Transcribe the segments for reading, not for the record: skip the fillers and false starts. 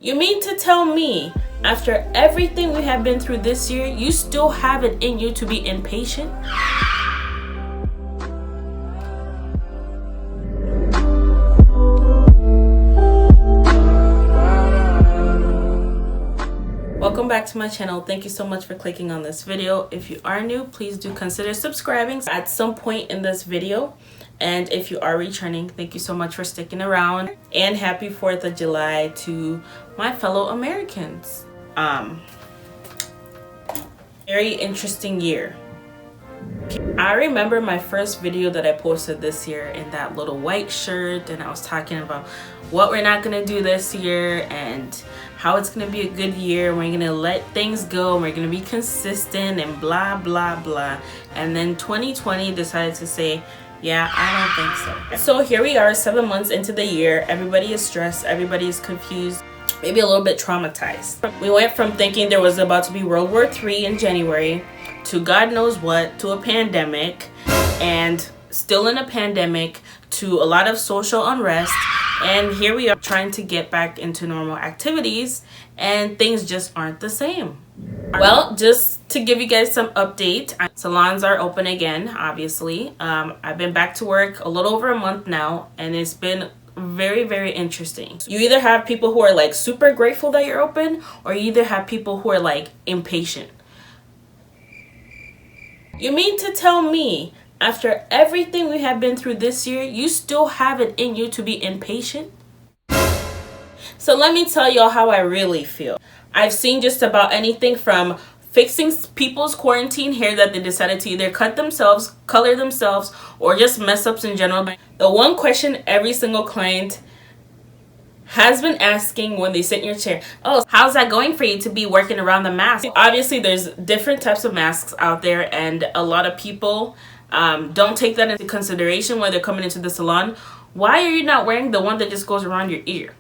You mean to tell me, after everything we have been through this year, you still have it in you to be impatient? Welcome back to my channel. Thank you so much for clicking on this video. If you are new, please do consider subscribing at some point in this video. And if you are returning, thank you so much for sticking around. And happy 4th of July to my fellow Americans. Very interesting year. I remember my first video that I posted this year in that little white shirt, and I was talking about what we're not gonna do this year and how it's gonna be a good year. We're gonna let things go, we're gonna be consistent and blah blah blah. And then 2020 decided to say, yeah, I don't think so. So here we are, 7 months into the year. Everybody is stressed, everybody is confused, maybe a little bit traumatized. We went from thinking there was about to be World War III in January to God knows what, to a pandemic, and still in a pandemic, to a lot of social unrest. And here we are trying to get back into normal activities, and things just aren't the same. Well, just to give you guys some update, salons are open again, obviously. I've been back to work a little over a month now, and it's been very interesting. You either have people who are like super grateful that you're open, or you either have people who are like impatient. You mean to tell me, after everything we have been through this year, you still have it in you to be impatient? So let me tell y'all how I really feel. I've seen just about anything from fixing people's quarantine hair that they decided to either cut themselves, color themselves, or just mess ups in general. The one question every single client has been asking when they sit in your chair, oh, how's that going for you to be working around the mask? Obviously, there's different types of masks out there, and a lot of people don't take that into consideration when they're coming into the salon. Why are you not wearing the one that just goes around your ear?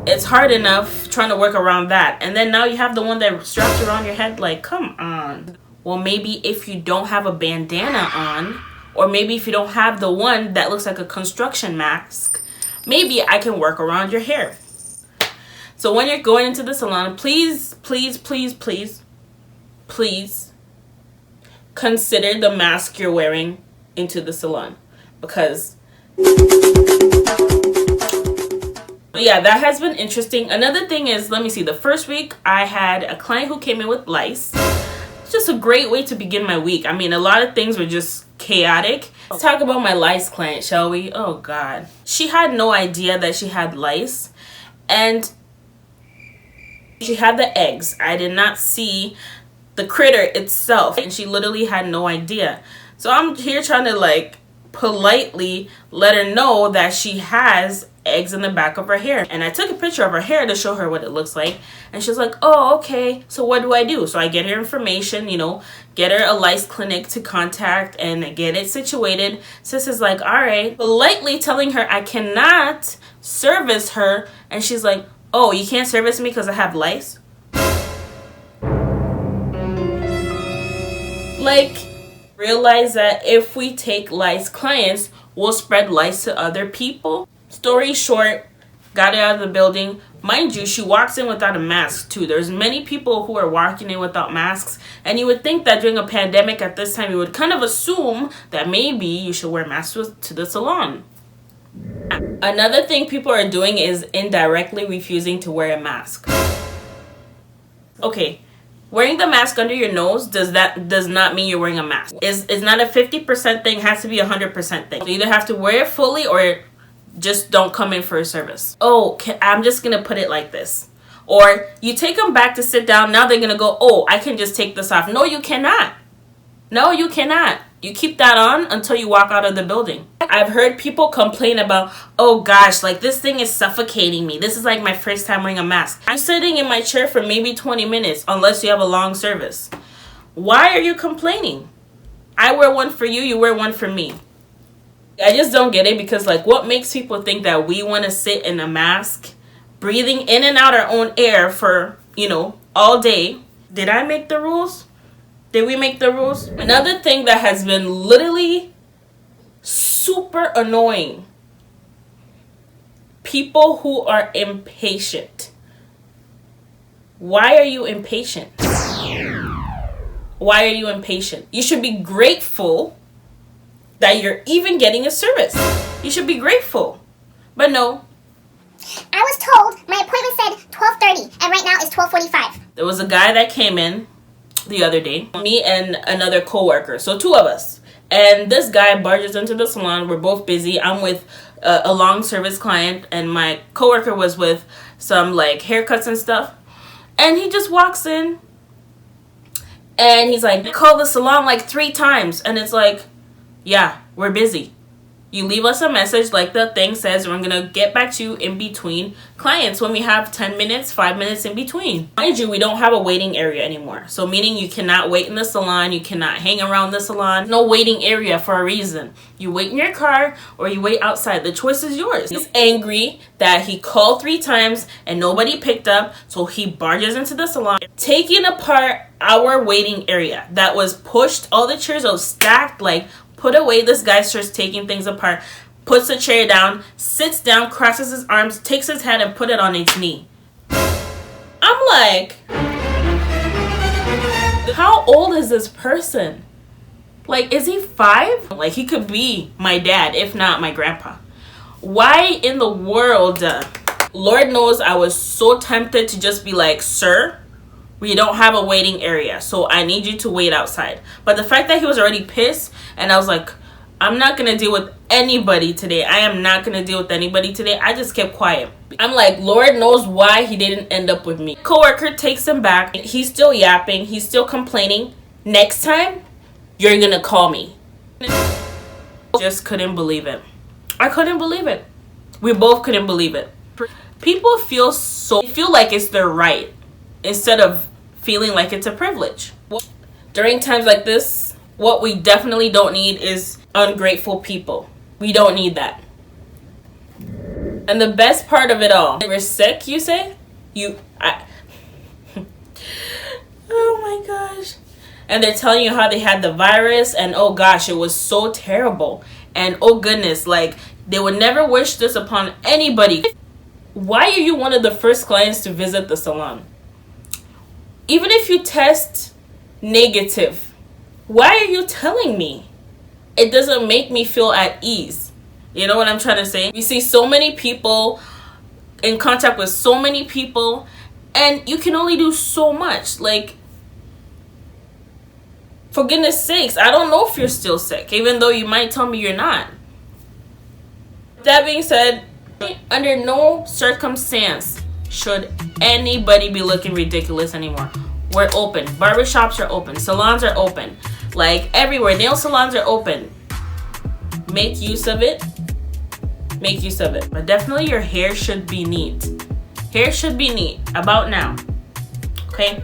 It's hard enough trying to work around that, and then now you have the one that straps around your head. Like, come on. Well, maybe if you don't have a bandana on, or maybe if you don't have the one that looks like a construction mask, maybe I can work around your hair. So when you're going into the salon, please consider the mask you're wearing into the salon, because yeah, that has been interesting. Another thing is, let me see, the first week I had a client who came in with lice. It's just a great way to begin my week. I mean, a lot of things were just chaotic. Let's talk about my lice client, shall we? Oh God. She had no idea that she had lice, and she had the eggs. I did not see the critter itself, and she literally had no idea. So I'm here trying to like politely let her know that she has eggs in the back of her hair, and I took a picture of her hair to show her what it looks like, and she's like, oh, okay, so what do I do? So I get her information, you know, get her a lice clinic to contact and get it situated. Sis is like, all right, politely telling her I cannot service her, and she's like, oh, you can't service me because I have lice? Like, realize that if we take lice clients, we'll spread lice to other people. Story short, got her out of the building. Mind you, she walks in without a mask too. There's many people who are walking in without masks, and you would think that during a pandemic at this time, you would kind of assume that maybe you should wear masks to the salon. Another thing people are doing is indirectly refusing to wear a mask. Okay, wearing the mask under your nose does not mean you're wearing a mask. It's not a 50% thing, it has to be a 100% thing. You either have to wear it fully or just don't come in for a service. Oh, I'm just gonna put it like this. Or you take them back to sit down, now they're gonna go, oh, I can just take this off. No, you cannot. No, you cannot. You keep that on until you walk out of the building. I've heard people complain about, oh gosh, like this thing is suffocating me. This is like my first time wearing a mask. I'm sitting in my chair for maybe 20 minutes unless you have a long service. Why are you complaining? I wear one for you, you wear one for me. I just don't get it, because like, what makes people think that we want to sit in a mask, breathing in and out our own air for, you know, all day? Did I make the rules? Did we make the rules? Another thing that has been literally super annoying, people who are impatient. Why are you impatient? Why are you impatient? You should be grateful that you're even getting a service. You should be grateful. But no. I was told my appointment said 12:30 and right now it's 12:45. There was a guy that came in the other day, me and another coworker, so two of us. And this guy barges into the salon. We're both busy. I'm with a long service client and my coworker was with some like haircuts and stuff. And he just walks in and he's like, call the salon like 3 times. And it's like, yeah, we're busy. You leave us a message like the thing says, we're going to get back to you in between clients when we have 10 minutes, 5 minutes in between. Mind you, we don't have a waiting area anymore. So meaning you cannot wait in the salon, you cannot hang around the salon. No waiting area for a reason. You wait in your car or you wait outside. The choice is yours. He's angry that he called 3 times and nobody picked up. So he barges into the salon, taking apart our waiting area that was pushed. All the chairs are stacked, like put away. This guy starts taking things apart, puts a chair down, sits down, crosses his arms, takes his hand and put it on his knee. I'm like, how old is this person? Like, is he 5? Like, he could be my dad, if not my grandpa. Why in the world? Lord knows I was so tempted to just be like, sir, we don't have a waiting area, so I need you to wait outside. But the fact that he was already pissed, and I was like, I'm not gonna deal with anybody today. I am not gonna deal with anybody today. I just kept quiet. I'm like, Lord knows why he didn't end up with me. Coworker takes him back. He's still yapping. He's still complaining. Next time, you're gonna call me. Just couldn't believe it. I couldn't believe it. We both couldn't believe it. People feel like it's their right instead of feeling like it's a privilege. During times like this, what we definitely don't need is ungrateful people. We don't need that. And the best part of it all, you're sick, you say? Oh my gosh. And they're telling you how they had the virus and oh gosh, it was so terrible. And oh goodness, like they would never wish this upon anybody. Why are you one of the first clients to visit the salon? Even if you test negative, why are you telling me? It doesn't make me feel at ease. You know what I'm trying to say? We see so many people, in contact with so many people, and you can only do so much. Like, for goodness sakes, I don't know if you're still sick, even though you might tell me you're not. That being said, under no circumstance should anybody be looking ridiculous anymore. We're open. Barbershops are open. Salons are open. Like everywhere. Nail salons are open. Make use of it. Make use of it. But definitely your hair should be neat. Hair should be neat. About now. Okay?